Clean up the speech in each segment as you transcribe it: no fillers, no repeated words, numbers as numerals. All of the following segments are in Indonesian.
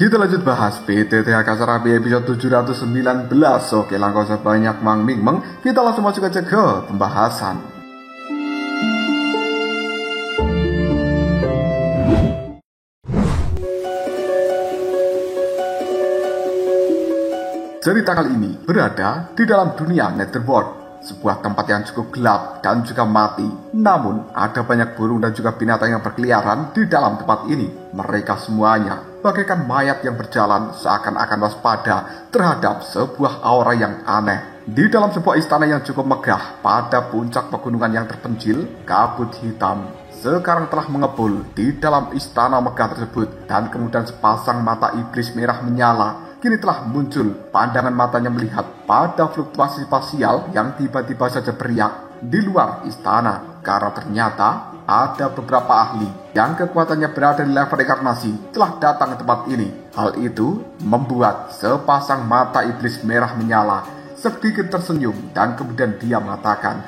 Kita lanjut bahas PTTH Kasarabi episode 719. Oke, langsung sebanyak Mang Ming Meng, kita langsung masuk aja ke pembahasan. Cerita kali ini berada di dalam dunia Netherworld, sebuah tempat yang cukup gelap dan juga mati. Namun ada banyak burung dan juga binatang yang berkeliaran di dalam tempat ini. Mereka semuanya bagaikan mayat yang berjalan seakan-akan waspada terhadap sebuah aura yang aneh. Di dalam sebuah istana yang cukup megah pada puncak pegunungan yang terpencil, kabut hitam sekarang telah mengepul di dalam istana megah tersebut, dan kemudian sepasang mata iblis merah menyala kini telah muncul. Pandangan matanya melihat pada fluktuasi spasial yang tiba-tiba saja beriak di luar istana, karena ternyata ada beberapa ahli yang kekuatannya berada di level rekarnasi telah datang ke tempat ini. Hal itu membuat sepasang mata iblis merah menyala sedikit tersenyum, dan kemudian dia mengatakan,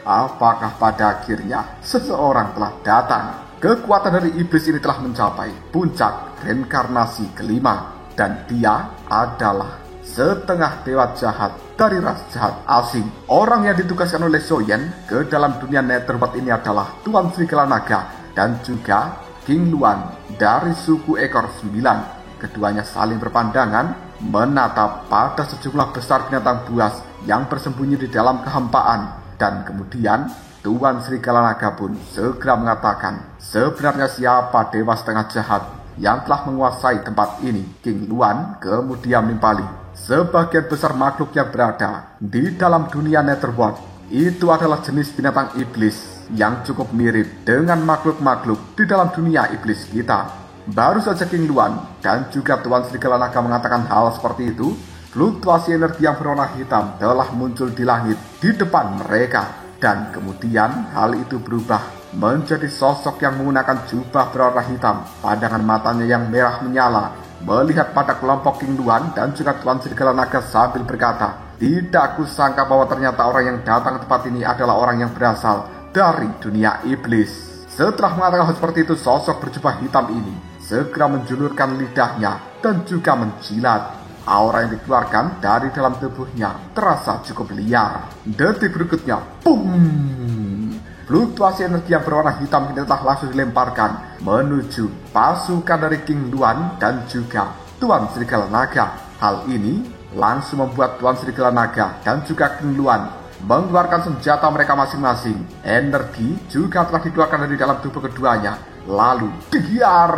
apakah pada akhirnya seseorang telah datang? Kekuatan dari iblis ini telah mencapai puncak reinkarnasi kelima, dan dia adalah setengah dewa jahat dari ras jahat asing. Orang yang ditugaskan oleh Soyen ke dalam dunia Netherworld ini adalah Tuan Serigala Naga dan juga King Luan dari suku Ekor 9. Keduanya saling berpandangan menatap pada sejumlah besar binatang buas yang bersembunyi di dalam kehampaan. Dan kemudian Tuan Serigala Naga pun segera mengatakan, sebenarnya siapa dewa setengah jahat yang telah menguasai tempat ini? King Luan kemudian menimpali, sebagian besar makhluk yang berada di dalam dunia Netherworld itu adalah jenis binatang iblis yang cukup mirip dengan makhluk-makhluk di dalam dunia iblis kita. Baru saja King Luan dan juga Tuan Serigala Naga mengatakan hal seperti itu, fluktuasi energi yang berwarna hitam telah muncul di langit di depan mereka. Dan kemudian hal itu berubah menjadi sosok yang menggunakan jubah berwarna hitam. Pandangan matanya yang merah menyala melihat pada kelompok King Luan dan juga Tuan Serigala Naga sambil berkata, tidak kusangka bahwa ternyata orang yang datang ke tempat ini adalah orang yang berasal dari dunia iblis. Setelah mengatakan hal seperti itu, sosok berjubah hitam ini segera menjulurkan lidahnya dan juga menjilat. Aura yang dikeluarkan dari dalam tubuhnya terasa cukup liar. Detik berikutnya, boom! Fluktuasi energi yang berwarna hitam ini telah langsung dilemparkan menuju pasukan dari King Luan dan juga Tuan Serigala Naga. Hal ini langsung membuat Tuan Serigala Naga dan juga King Luan mengeluarkan senjata mereka masing-masing. Energi juga telah dikeluarkan dari dalam tubuh keduanya, lalu digiar.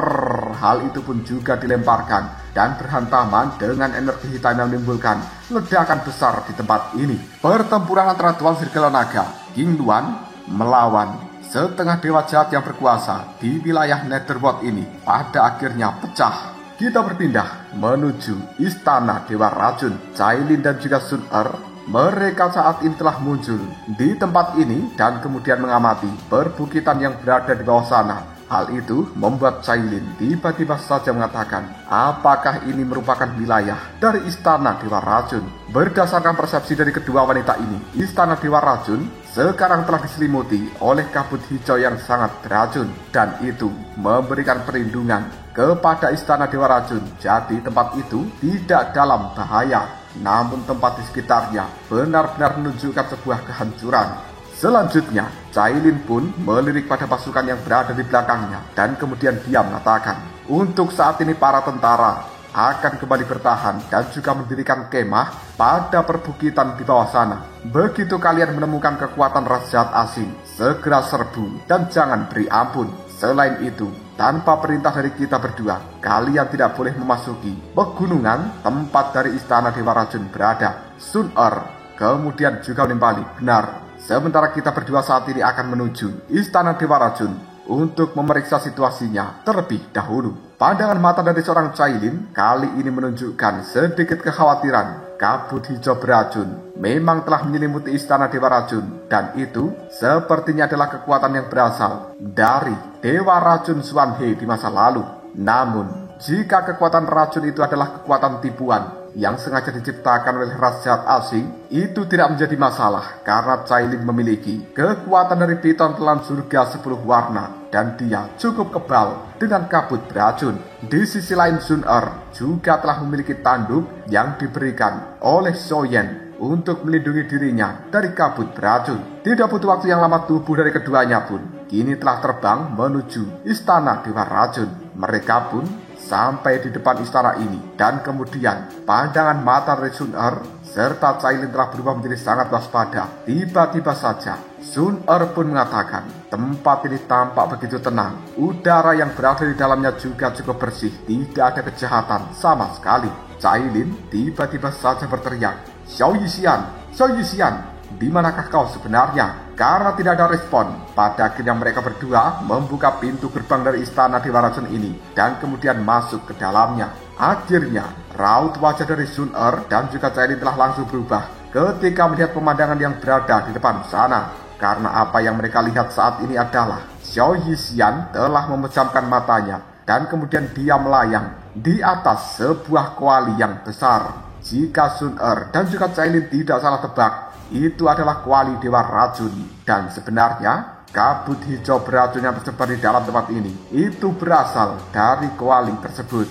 Hal itu pun juga dilemparkan dan berhantaman dengan energi hitam yang menimbulkan ledakan besar di tempat ini. Pertempuran antara Tuan Serigala Naga, King Luan melawan setengah dewa jahat yang berkuasa di wilayah Netherworld ini pada akhirnya pecah. Kita berpindah menuju istana Dewa Racun. Cailin dan juga Sun Er, mereka saat ini telah muncul di tempat ini dan kemudian mengamati perbukitan yang berada di bawah sana. Hal itu membuat Cailin tiba-tiba saja mengatakan, apakah ini merupakan wilayah dari istana Dewa Racun? Berdasarkan persepsi dari kedua wanita ini, istana Dewa Racun sekarang telah diselimuti oleh kabut hijau yang sangat beracun, dan itu memberikan perlindungan kepada istana Dewa Racun. Jadi tempat itu tidak dalam bahaya, namun tempat di sekitarnya benar-benar menunjukkan sebuah kehancuran. Selanjutnya, Cailin pun melirik pada pasukan yang berada di belakangnya dan kemudian dia mengatakan, untuk saat ini para tentara akan kembali bertahan dan juga mendirikan kemah pada perbukitan di bawah sana. Begitu kalian menemukan kekuatan ras jahat asing, segera serbu dan jangan beri ampun. Selain itu, tanpa perintah dari kita berdua, kalian tidak boleh memasuki pegunungan tempat dari istana Dewa Racun berada. Sun Er kemudian juga menimpali, benar. Sementara kita berdua saat ini akan menuju istana Dewa Racun untuk memeriksa situasinya terlebih dahulu. Pandangan mata dari seorang Cailin kali ini menunjukkan sedikit kekhawatiran. Kabut hijau beracun memang telah menyelimuti istana Dewa Racun, dan itu sepertinya adalah kekuatan yang berasal dari Dewa Racun Xuan He di masa lalu. Namun, jika kekuatan racun itu adalah kekuatan tipuan, yang sengaja diciptakan oleh ras jahat asing itu tidak menjadi masalah karena Cailin memiliki kekuatan dari piton telan surga 10 warna dan dia cukup kebal dengan kabut beracun. Di sisi lain Sun Er juga telah memiliki tanduk yang diberikan oleh Soyen untuk melindungi dirinya dari kabut beracun. Tidak butuh waktu yang lama tubuh dari keduanya pun kini telah terbang menuju istana Dewa Racun. Mereka pun sampai di depan istana ini dan kemudian pandangan mata dari Sun Er serta Cailin telah berubah menjadi sangat waspada. Tiba-tiba saja Sun Er pun mengatakan tempat ini tampak begitu tenang. Udara yang berada di dalamnya juga cukup bersih. Tidak ada kejahatan sama sekali. Cailin tiba-tiba saja berteriak, Xiao Yixian, di manakah kau sebenarnya? Karena tidak ada respon, pada akhirnya mereka berdua membuka pintu gerbang dari istana Dewa Racun ini dan kemudian masuk ke dalamnya. Akhirnya, raut wajah dari Sun Er dan juga Cailin telah langsung berubah ketika melihat pemandangan yang berada di depan sana. Karena apa yang mereka lihat saat ini adalah Xiao Yixian telah memejamkan matanya dan kemudian dia melayang di atas sebuah kuali yang besar. Jika Sun Er dan juga Cailin tidak salah tebak, itu adalah kuali Dewa Racun. Dan sebenarnya kabut hijau beracun yang tersebar di dalam tempat ini itu berasal dari kuali tersebut.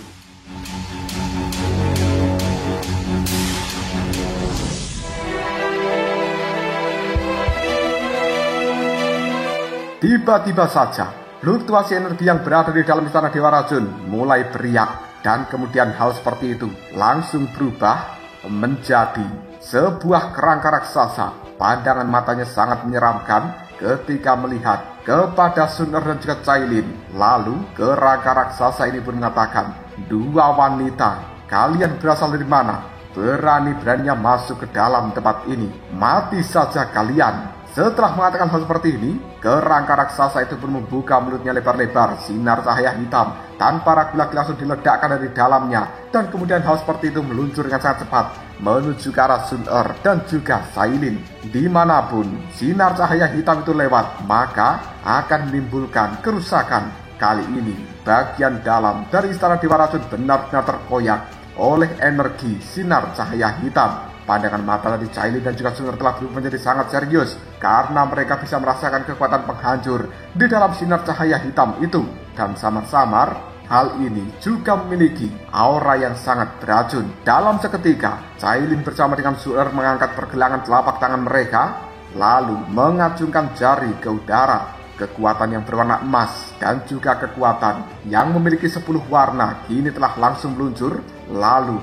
Tiba-tiba saja fluktuasi energi yang berada di dalam istana Dewa Racun mulai beriak. Dan kemudian hal seperti itu langsung berubah menjadi sebuah kerangka raksasa. Pandangan matanya sangat menyeramkan ketika melihat kepada Sun Er dan juga Cailin. Lalu kerangka raksasa ini pun mengatakan, dua wanita, kalian berasal dari mana? Berani-beraninya masuk ke dalam tempat ini. Mati saja kalian. Setelah mengatakan hal seperti ini, kerangka raksasa itu pun membuka mulutnya lebar-lebar. Sinar cahaya hitam tanpa ragu lagi langsung diledakkan dari dalamnya. Dan kemudian hal seperti itu meluncur dengan sangat cepat menuju ke arah Sun Er dan juga Cailin. Dimanapun sinar cahaya hitam itu lewat, maka akan menimbulkan kerusakan. Kali ini, bagian dalam dari istana Dewa Racun benar-benar terkoyak oleh energi sinar cahaya hitam. Pandangan mata dari Cailin dan juga Sun Er telah berubah menjadi sangat serius karena mereka bisa merasakan kekuatan penghancur di dalam sinar cahaya hitam itu. Dan samar-samar hal ini juga memiliki aura yang sangat beracun. Dalam seketika, Cailin bersama dengan Sun Er mengangkat pergelangan telapak tangan mereka lalu mengacungkan jari ke udara. Kekuatan yang berwarna emas dan juga kekuatan yang memiliki 10 warna kini telah langsung meluncur lalu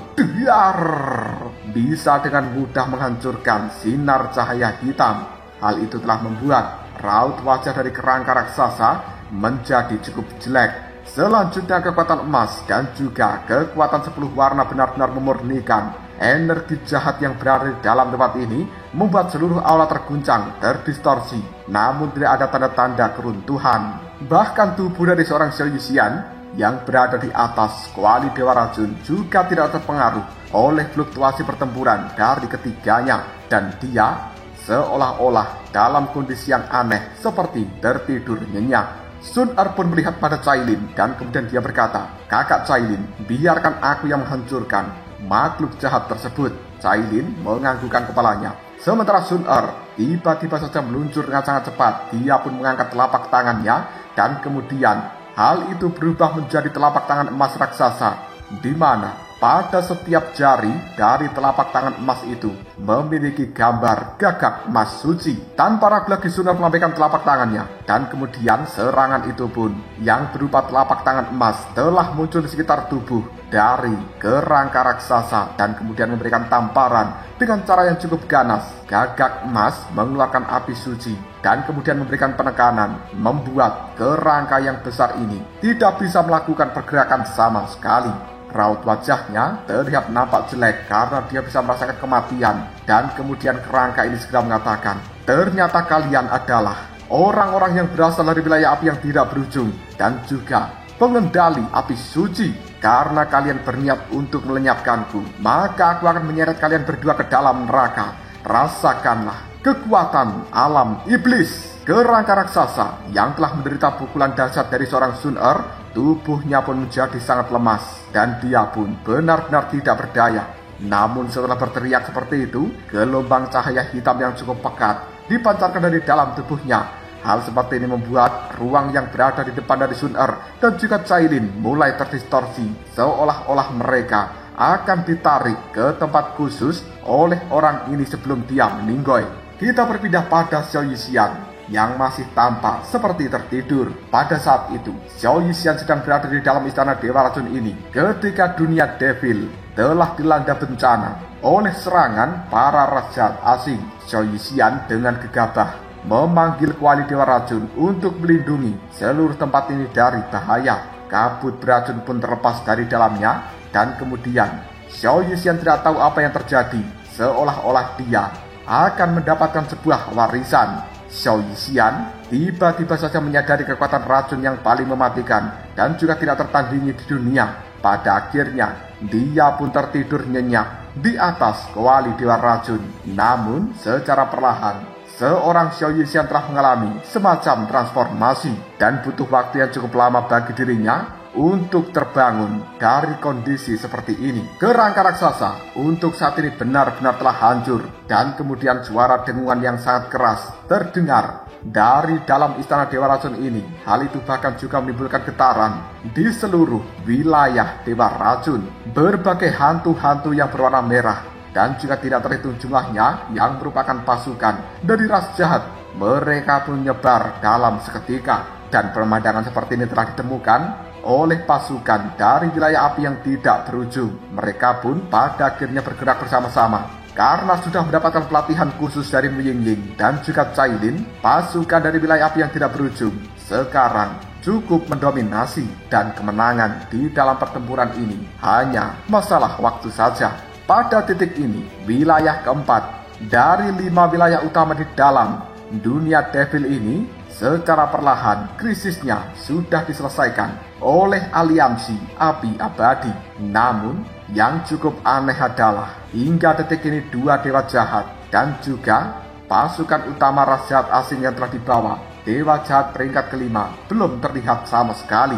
bisa dengan mudah menghancurkan sinar cahaya hitam. Hal itu telah membuat raut wajah dari kerangka raksasa menjadi cukup jelek. Selanjutnya kekuatan emas dan juga kekuatan 10 warna benar-benar memurnikan energi jahat yang berada di dalam tempat ini, membuat seluruh aula terguncang, terdistorsi, namun tidak ada tanda-tanda keruntuhan. Bahkan tubuh dari seorang Xiao Yixian yang berada di atas kuali Dewa Racun juga tidak terpengaruh oleh fluktuasi pertempuran dari ketiganya, dan dia seolah-olah dalam kondisi yang aneh seperti tertidur nyenyak. Sun Er pun melihat pada Cailin dan kemudian dia berkata, "Kakak Cailin, biarkan aku yang menghancurkan makhluk jahat tersebut." Cailin menganggukkan kepalanya. Sementara Sun Er tiba-tiba saja meluncur dengan sangat cepat. Dia pun mengangkat telapak tangannya dan kemudian hal itu berubah menjadi telapak tangan emas raksasa, di mana pada setiap jari dari telapak tangan emas itu memiliki gambar gagak emas suci. Tanpa ragu lagi Sun Er melambaikan telapak tangannya dan kemudian serangan itu pun yang berupa telapak tangan emas telah muncul di sekitar tubuh dari kerangka raksasa dan kemudian memberikan tamparan dengan cara yang cukup ganas. Gagak emas mengeluarkan api suci dan kemudian memberikan penekanan, membuat kerangka yang besar ini tidak bisa melakukan pergerakan sama sekali. Raut wajahnya terlihat nampak jelek karena dia bisa merasakan kematian. Dan kemudian kerangka ini segera mengatakan, "Ternyata kalian adalah orang-orang yang berasal dari wilayah api yang tidak berujung dan juga pengendali api suci. Karena kalian berniat untuk melenyapkanku, maka aku akan menyeret kalian berdua ke dalam neraka. Rasakanlah kekuatan alam iblis." Kerangka raksasa yang telah menderita pukulan dahsyat dari seorang Sun Er, tubuhnya pun menjadi sangat lemas dan dia pun benar-benar tidak berdaya. Namun setelah berteriak seperti itu, gelombang cahaya hitam yang cukup pekat dipancarkan dari dalam tubuhnya. Hal seperti ini membuat ruang yang berada di depan dari Sun Er dan juga Cailin mulai terdistorsi, seolah-olah mereka akan ditarik ke tempat khusus oleh orang ini sebelum dia meninggoy. Kita berpindah pada Xiao Yixian yang masih tampak seperti tertidur. Pada saat itu, Xiao Yixian sedang berada di dalam istana Dewa Racun ini ketika dunia Devil telah dilanda bencana oleh serangan para raja asing. Xiao Yixian dengan gegabah memanggil kuali Dewa Racun untuk melindungi seluruh tempat ini dari bahaya. Kabut beracun pun terlepas dari dalamnya, dan kemudian Xiao Yixian tidak tahu apa yang terjadi, seolah-olah dia akan mendapatkan sebuah warisan. Xiao Yixian tiba-tiba saja menyadari kekuatan racun yang paling mematikan dan juga tidak tertandingi di dunia. Pada akhirnya, dia pun tertidur nyenyak di atas kuali Dewa Racun. Namun, secara perlahan, seorang Xiao Yixian telah mengalami semacam transformasi dan butuh waktu yang cukup lama bagi dirinya untuk terbangun dari kondisi seperti ini. Kerangka raksasa untuk saat ini benar-benar telah hancur, dan kemudian suara dengungan yang sangat keras terdengar dari dalam istana Dewa Racun ini. Hal itu bahkan juga menimbulkan getaran di seluruh wilayah Dewa Racun. Berbagai hantu-hantu yang berwarna merah dan juga tidak terhitung jumlahnya yang merupakan pasukan dari ras jahat, mereka pun menyebar dalam seketika. Dan pemandangan seperti ini telah ditemukan oleh pasukan dari wilayah api yang tidak berujung. Mereka pun pada akhirnya bergerak bersama-sama. Karena sudah mendapatkan pelatihan khusus dari Mu Yingling dan juga Cailin, pasukan dari wilayah api yang tidak berujung sekarang cukup mendominasi, dan kemenangan di dalam pertempuran ini hanya masalah waktu saja. Pada titik ini, wilayah keempat dari 5 wilayah utama di dalam dunia Devil ini secara perlahan krisisnya sudah diselesaikan oleh aliansi api abadi. Namun yang cukup aneh adalah hingga detik ini 2 dewa jahat dan juga pasukan utama ras jahat asing yang telah dibawa dewa jahat peringkat kelima belum terlihat sama sekali.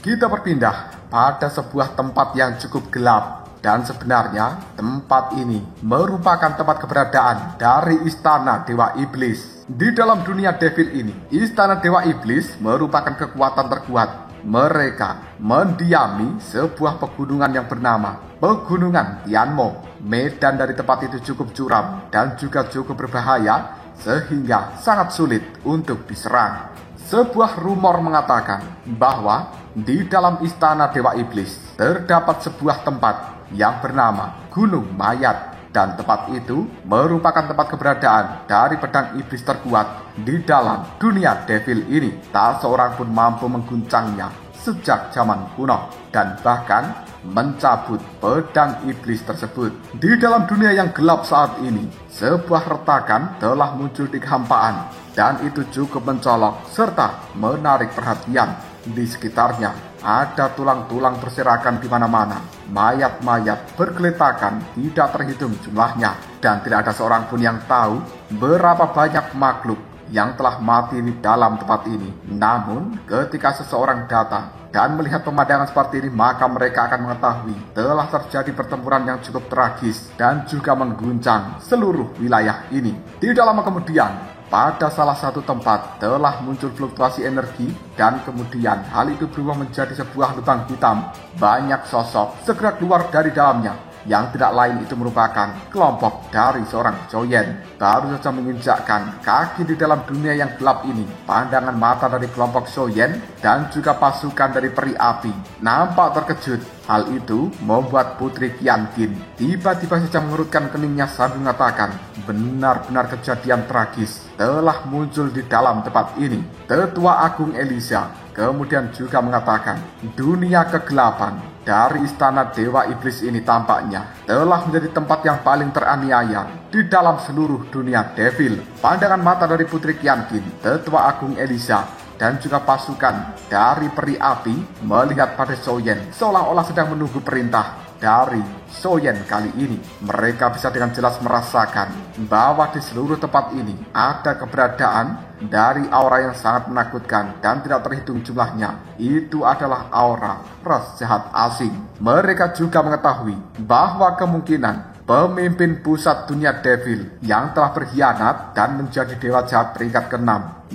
Kita berpindah pada sebuah tempat yang cukup gelap, dan sebenarnya tempat ini merupakan tempat keberadaan dari istana Dewa Iblis. Di dalam dunia Devil ini, istana Dewa Iblis merupakan kekuatan terkuat. Mereka mendiami sebuah pegunungan yang bernama Pegunungan Tianmo. Medan dari tempat itu cukup curam dan juga cukup berbahaya, sehingga sangat sulit untuk diserang. Sebuah rumor mengatakan bahwa di dalam istana Dewa Iblis terdapat sebuah tempat yang bernama Gunung Mayat, dan tempat itu merupakan tempat keberadaan dari pedang iblis terkuat di dalam dunia Devil ini. Tak seorang pun mampu mengguncangnya sejak zaman kuno, dan bahkan mencabut pedang iblis tersebut. Di dalam dunia yang gelap saat ini, sebuah retakan telah muncul di kehampaan, dan itu cukup mencolok serta menarik perhatian. Di sekitarnya ada tulang-tulang berserakan di mana-mana. Mayat-mayat bergeletakan tidak terhitung jumlahnya, dan tidak ada seorang pun yang tahu berapa banyak makhluk yang telah mati di dalam tempat ini. Namun ketika seseorang datang dan melihat pemandangan seperti ini, maka mereka akan mengetahui telah terjadi pertempuran yang cukup tragis dan juga mengguncang seluruh wilayah ini. Tidak lama kemudian, pada salah satu tempat telah muncul fluktuasi energi, dan kemudian hal itu berubah menjadi sebuah lubang hitam. Banyak sosok segera keluar dari dalamnya, yang tidak lain itu merupakan kelompok dari seorang Joyen. Baru saja menginjakkan kaki di dalam dunia yang gelap ini, pandangan mata dari kelompok Joyen dan juga pasukan dari peri api nampak terkejut. Hal itu membuat Putri Qianqin tiba-tiba saja mengerutkan keningnya sambil mengatakan, benar-benar kejadian tragis telah muncul di dalam tempat ini. Tetua Agung Elisa kemudian juga mengatakan, dunia kegelapan dari istana Dewa Iblis ini tampaknya telah menjadi tempat yang paling teraniaya di dalam seluruh dunia Devil. Pandangan mata dari Putri Qianqin, Tetua Agung Elisa, dan juga pasukan dari peri api melihat pada Joyen seolah-olah sedang menunggu perintah dari Soyen kali ini. Mereka bisa dengan jelas merasakan bahwa di seluruh tempat ini ada keberadaan dari aura yang sangat menakutkan dan tidak terhitung jumlahnya. Itu adalah aura ras jahat asing. Mereka juga mengetahui bahwa kemungkinan pemimpin pusat dunia Devil yang telah berkhianat dan menjadi dewa jahat peringkat ke-6,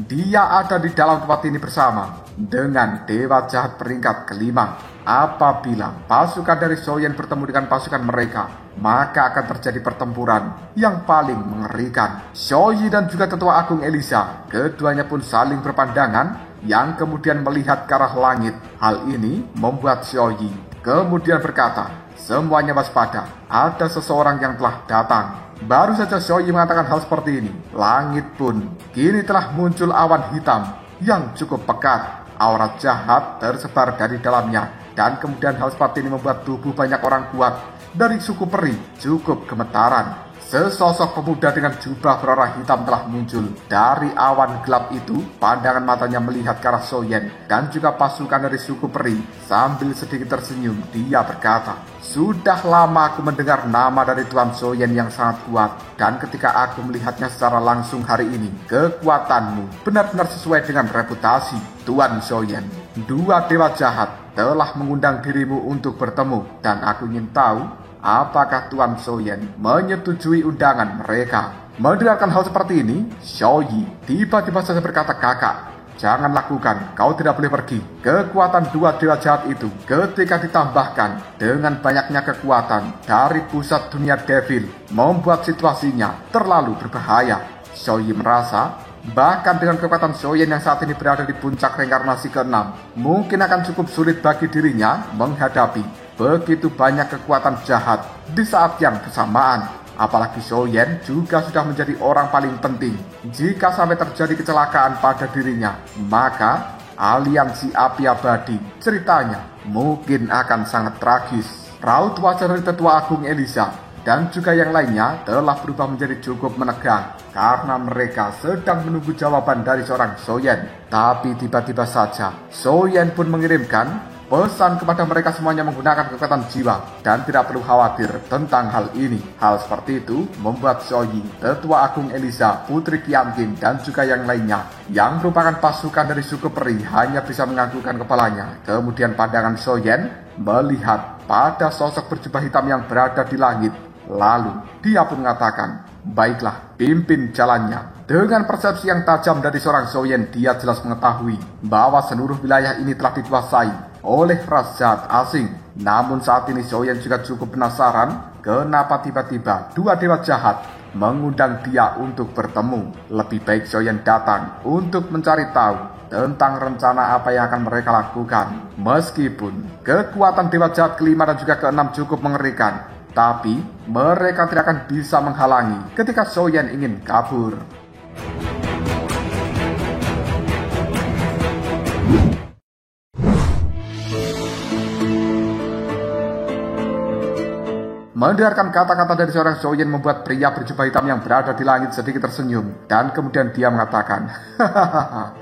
dia ada di dalam tempat ini bersama dengan dewa jahat peringkat ke-5. Apabila pasukan dari Soyen bertemu dengan pasukan mereka, maka akan terjadi pertempuran yang paling mengerikan. Shoyi dan juga Tetua Agung Elisa, keduanya pun saling berpandangan yang kemudian melihat ke arah langit. Hal ini membuat Shoyi kemudian berkata, "Semuanya waspada, ada seseorang yang telah datang." Baru saja Shoyi mengatakan hal seperti ini, langit pun kini telah muncul awan hitam yang cukup pekat. Aura jahat tersebar dari dalamnya, dan kemudian hal seperti ini membuat tubuh banyak orang kuat dari suku peri cukup gemetaran. Sesosok pemuda dengan jubah berwarna hitam telah muncul dari awan gelap itu. Pandangan matanya melihat ke arah Soyen dan juga pasukan dari suku peri. Sambil sedikit tersenyum, dia berkata, "Sudah lama aku mendengar nama dari Tuan Soyen yang sangat kuat. Dan ketika aku melihatnya secara langsung hari ini, kekuatanmu benar-benar sesuai dengan reputasi. Tuan Soyen, dua dewa jahat telah mengundang dirimu untuk bertemu. Dan aku ingin tahu, apakah Tuan Soyen menyetujui undangan mereka?" Mendengarkan hal seperti ini, Shoyi tiba-tiba saja berkata, "Kakak, jangan lakukan, kau tidak boleh pergi." Kekuatan dua dewa jahat itu ketika ditambahkan dengan banyaknya kekuatan dari pusat dunia Devil membuat situasinya terlalu berbahaya. Shoyi merasa bahkan dengan kekuatan Soyen yang saat ini berada di puncak reinkarnasi ke-6, mungkin akan cukup sulit bagi dirinya menghadapi begitu banyak kekuatan jahat di saat yang bersamaan. Apalagi Soyen juga sudah menjadi orang paling penting. Jika sampai terjadi kecelakaan pada dirinya, maka aliansi api abadi ceritanya mungkin akan sangat tragis. Raut wajah dari Tetua Agung Elisa dan juga yang lainnya telah berubah menjadi cukup menegang karena mereka sedang menunggu jawaban dari seorang Soyen. Tapi tiba-tiba saja Soyen pun mengirimkan pesan kepada mereka semuanya menggunakan kekuatan jiwa dan tidak perlu khawatir tentang hal ini. Hal seperti itu membuat Shoyi, Tetua Agung Elisa, Putri Qianqing, dan juga yang lainnya yang merupakan pasukan dari suku peri hanya bisa menganggukkan kepalanya. Kemudian pandangan Soyen melihat pada sosok berjubah hitam yang berada di langit. Lalu dia pun mengatakan, "Baiklah, pimpin jalannya." Dengan persepsi yang tajam dari seorang Soyen, dia jelas mengetahui bahwa seluruh wilayah ini telah dikuasai oleh ras jahat asing. Namun saat ini Soyen juga cukup penasaran kenapa tiba-tiba dua dewa jahat mengundang dia untuk bertemu. Lebih baik Soyen datang untuk mencari tahu tentang rencana apa yang akan mereka lakukan. Meskipun kekuatan dewa jahat ke-5 dan juga ke-6 cukup mengerikan, tapi mereka tidak akan bisa menghalangi ketika Soyen ingin kabur. Mendengarkan kata-kata dari seorang Soyen membuat pria berjubah hitam yang berada di langit sedikit tersenyum. Dan kemudian dia mengatakan, "Hahaha,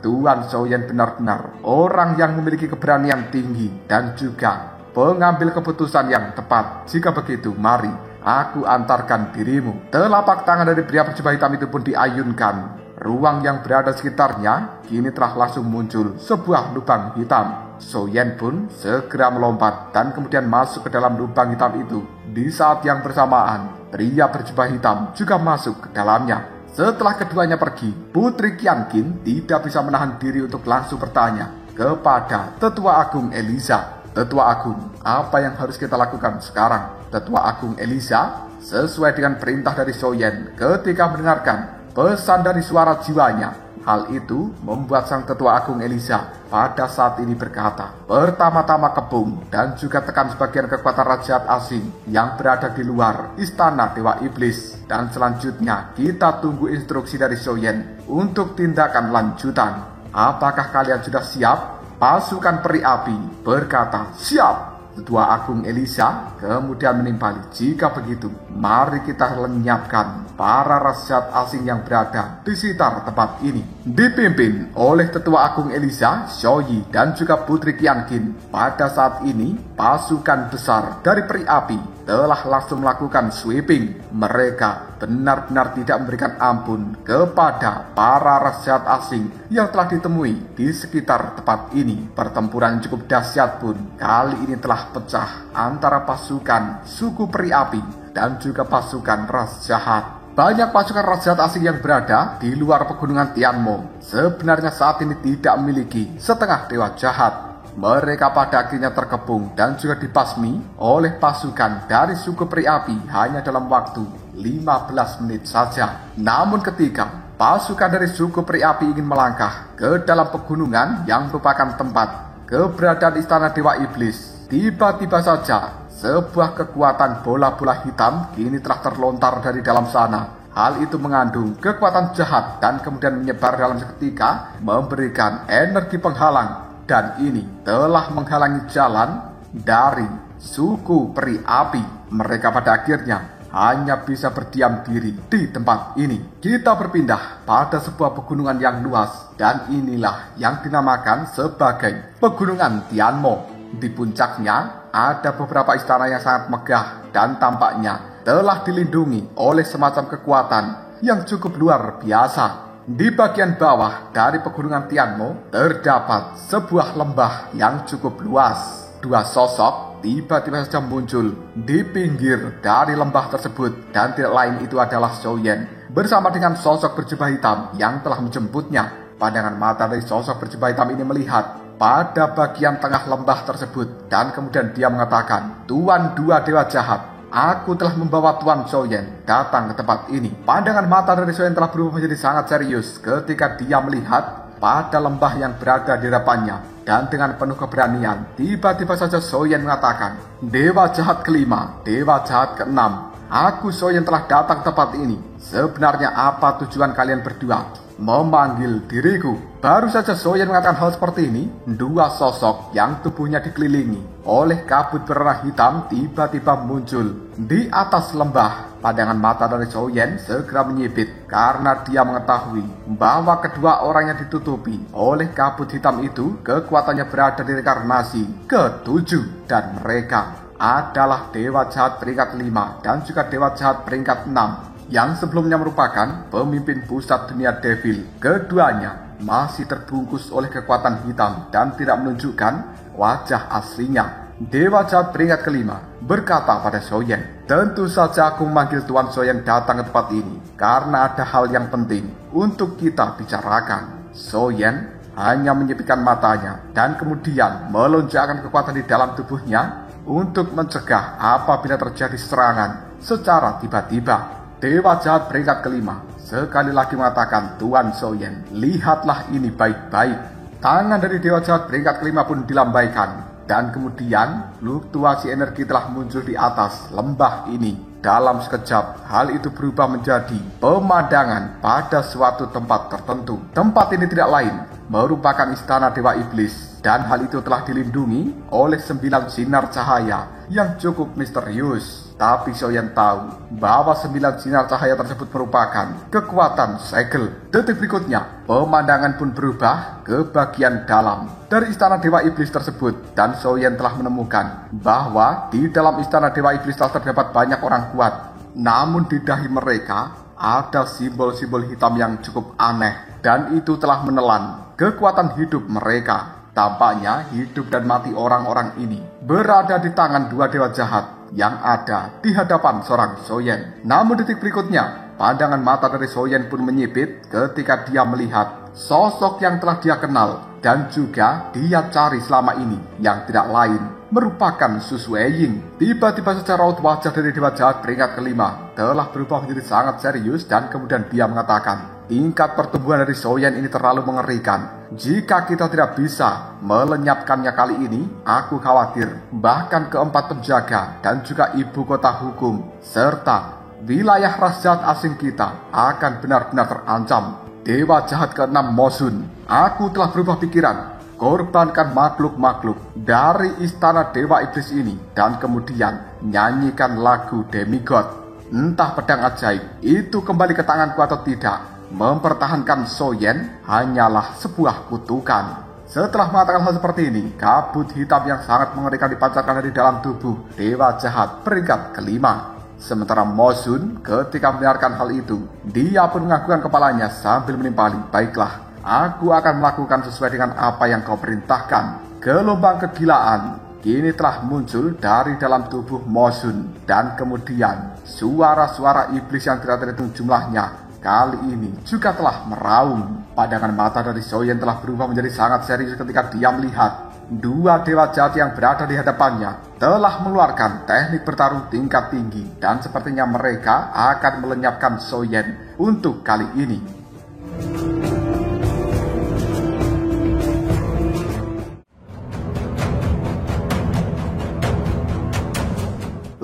Tuan Soyen benar-benar orang yang memiliki keberanian tinggi dan juga pengambil keputusan yang tepat. Jika begitu, mari aku antarkan dirimu." Telapak tangan dari pria berjubah hitam itu pun diayunkan. Ruang yang berada sekitarnya kini telah langsung muncul sebuah lubang hitam. Soyen pun segera melompat dan kemudian masuk ke dalam lubang hitam itu. Di saat yang bersamaan, pria berjubah hitam juga masuk ke dalamnya. Setelah keduanya pergi, Putri Qianqing tidak bisa menahan diri untuk langsung bertanya kepada Tetua Agung Elisa, "Tetua Agung, apa yang harus kita lakukan sekarang?" Tetua Agung Elisa sesuai dengan perintah dari Soyen ketika mendengarkan pesan dari suara jiwanya. Hal itu membuat sang Tetua Agung Elisa pada saat ini berkata, "Pertama-tama kepung dan juga tekan sebagian kekuatan raja asing yang berada di luar istana Dewa Iblis. Dan selanjutnya kita tunggu instruksi dari Soyen untuk tindakan lanjutan. Apakah kalian sudah siap?" Pasukan peri api berkata, "Siap." Tetua Agung Elisa kemudian menimpali, "Jika begitu, mari kita lenyapkan para raja jahat asing yang berada di sekitar tempat ini." Dipimpin oleh Tetua Agung Elisa, Shoyi, dan juga Putri Qianqin, pada saat ini pasukan besar dari peri api telah langsung melakukan sweeping. Mereka benar-benar tidak memberikan ampun kepada para raja jahat asing yang telah ditemui di sekitar tempat ini. Pertempuran cukup dahsyat pun kali ini telah pecah antara pasukan suku peri api dan juga pasukan ras jahat. Banyak pasukan ras jahat asing yang berada di luar pegunungan Tianmo sebenarnya saat ini tidak memiliki setengah dewa jahat. Mereka pada akhirnya terkepung dan juga dibasmi oleh pasukan dari suku peri api hanya dalam waktu 15 menit saja. Namun ketika pasukan dari suku peri api ingin melangkah ke dalam pegunungan yang merupakan tempat keberadaan istana Dewa Iblis, tiba-tiba saja sebuah kekuatan bola-bola hitam kini telah terlontar dari dalam sana. Hal itu mengandung kekuatan jahat dan kemudian menyebar dalam seketika, memberikan energi penghalang. Dan ini telah menghalangi jalan dari suku peri api. Mereka pada akhirnya hanya bisa berdiam diri di tempat ini. Kita berpindah pada sebuah pegunungan yang luas, dan inilah yang dinamakan sebagai Pegunungan Tianmo. Di puncaknya ada beberapa istana yang sangat megah dan tampaknya telah dilindungi oleh semacam kekuatan yang cukup luar biasa. Di bagian bawah dari Pegunungan Tianmo terdapat sebuah lembah yang cukup luas. Dua sosok tiba-tiba saja muncul di pinggir dari lembah tersebut, dan tidak lain itu adalah Zhou Yan bersama dengan sosok berjubah hitam yang telah menjemputnya. Pandangan mata dari sosok berjubah hitam ini melihat pada bagian tengah lembah tersebut, dan kemudian dia mengatakan, "Tuan dua dewa jahat, aku telah membawa Tuan Zhou Yan datang ke tempat ini." Pandangan mata dari Zhou Yan telah berubah menjadi sangat serius ketika dia melihat pada lembah yang berada di hadapannya. Dan dengan penuh keberanian, tiba-tiba saja Zhou Yan mengatakan, "Dewa jahat kelima, dewa jahat keenam, aku Zhou Yan telah datang ke tempat ini. Sebenarnya apa tujuan kalian berdua memanggil diriku?" Baru saja Zhou Yan mengatakan hal seperti ini, dua sosok yang tubuhnya dikelilingi oleh kabut berwarna hitam tiba-tiba muncul di atas lembah. Pandangan mata dari Zhou Yan segera menyipit karena dia mengetahui bahwa kedua orang yang ditutupi oleh kabut hitam itu kekuatannya berada di reinkarnasi ke-7, dan mereka adalah dewa jahat peringkat 5 dan juga dewa jahat peringkat 6 yang sebelumnya merupakan pemimpin pusat dunia devil. Keduanya masih terbungkus oleh kekuatan hitam dan tidak menunjukkan wajah aslinya. Dewa jahat peringkat kelima berkata pada Zhou Yan, "Tentu saja aku memanggil Tuan Zhou Yan datang ke tempat ini karena ada hal yang penting untuk kita bicarakan." Zhou Yan hanya menyipitkan matanya dan kemudian melonjakkan kekuatan di dalam tubuhnya untuk mencegah apabila terjadi serangan secara tiba-tiba. Dewa jahat peringkat kelima sekali lagi mengatakan, "Tuan Zhou Yan, lihatlah ini baik-baik." Tangan dari dewa jahat peringkat kelima pun dilambaikan, dan kemudian fluktuasi energi telah muncul di atas lembah ini. Dalam sekejap, hal itu berubah menjadi pemandangan pada suatu tempat tertentu. Tempat ini tidak lain merupakan istana Dewa Iblis, dan hal itu telah dilindungi oleh 9 sinar cahaya yang cukup misterius. Tapi Zhou Yan tahu bahwa 9 sinar cahaya tersebut merupakan kekuatan segel. Detik berikutnya, pemandangan pun berubah ke bagian dalam dari istana Dewa Iblis tersebut, dan Zhou Yan telah menemukan bahwa di dalam istana Dewa Iblis telah terdapat banyak orang kuat. Namun di dahi mereka ada simbol-simbol hitam yang cukup aneh, dan itu telah menelan kekuatan hidup mereka. Tampaknya hidup dan mati orang-orang ini berada di tangan dua dewa jahat yang ada di hadapan seorang Zhou Yan. Namun detik berikutnya, pandangan mata dari Zhou Yan pun menyipit ketika dia melihat sosok yang telah dia kenal dan juga dia cari selama ini, yang tidak lain merupakan Su Sueying. Tiba-tiba saja raut wajah dari dewa jahat peringkat kelima telah berubah menjadi sangat serius, dan kemudian dia mengatakan, "Tingkat pertumbuhan dari Zhou Yan ini terlalu mengerikan. Jika kita tidak bisa melenyapkannya kali ini, aku khawatir bahkan keempat penjaga dan juga ibu kota hukum serta wilayah ras jahat asing kita akan benar-benar terancam." Dewa jahat ke-6 Mo Xun, aku telah berubah pikiran. korbankan makhluk-makhluk dari istana Dewa Iblis ini dan kemudian nyanyikan lagu demigod. Entah pedang ajaib itu kembali ke tanganku atau tidak, mempertahankan Soyen hanyalah sebuah kutukan. Setelah mengatakan hal seperti ini, kabut hitam yang sangat mengerikan dipancarkan dari dalam tubuh Dewa Jahat peringkat kelima. Sementara Mosun ketika mendengarkan hal itu, dia pun menganggukkan kepalanya sambil menimpali, baiklah, aku akan melakukan sesuai dengan apa yang kau perintahkan. Gelombang kegilaan kini telah muncul dari dalam tubuh Mosun, dan kemudian suara-suara iblis yang tidak terhitung jumlahnya kali ini juga telah meraung. Pandangan mata dari Soyen telah berubah menjadi sangat serius ketika dia melihat dua dewa jahat yang berada di hadapannya telah mengeluarkan teknik bertarung tingkat tinggi, dan sepertinya mereka akan melenyapkan Soyen untuk kali ini.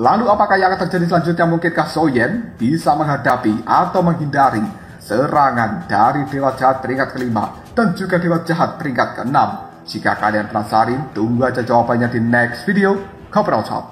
Lalu apakah yang akan terjadi selanjutnya? Mungkinkah Soyen bisa menghadapi atau menghindari serangan dari Dewa Jahat peringkat kelima dan juga Dewa Jahat peringkat keenam? Jika kalian penasaran, tunggu aja jawabannya di next video. Ngobrol Shop.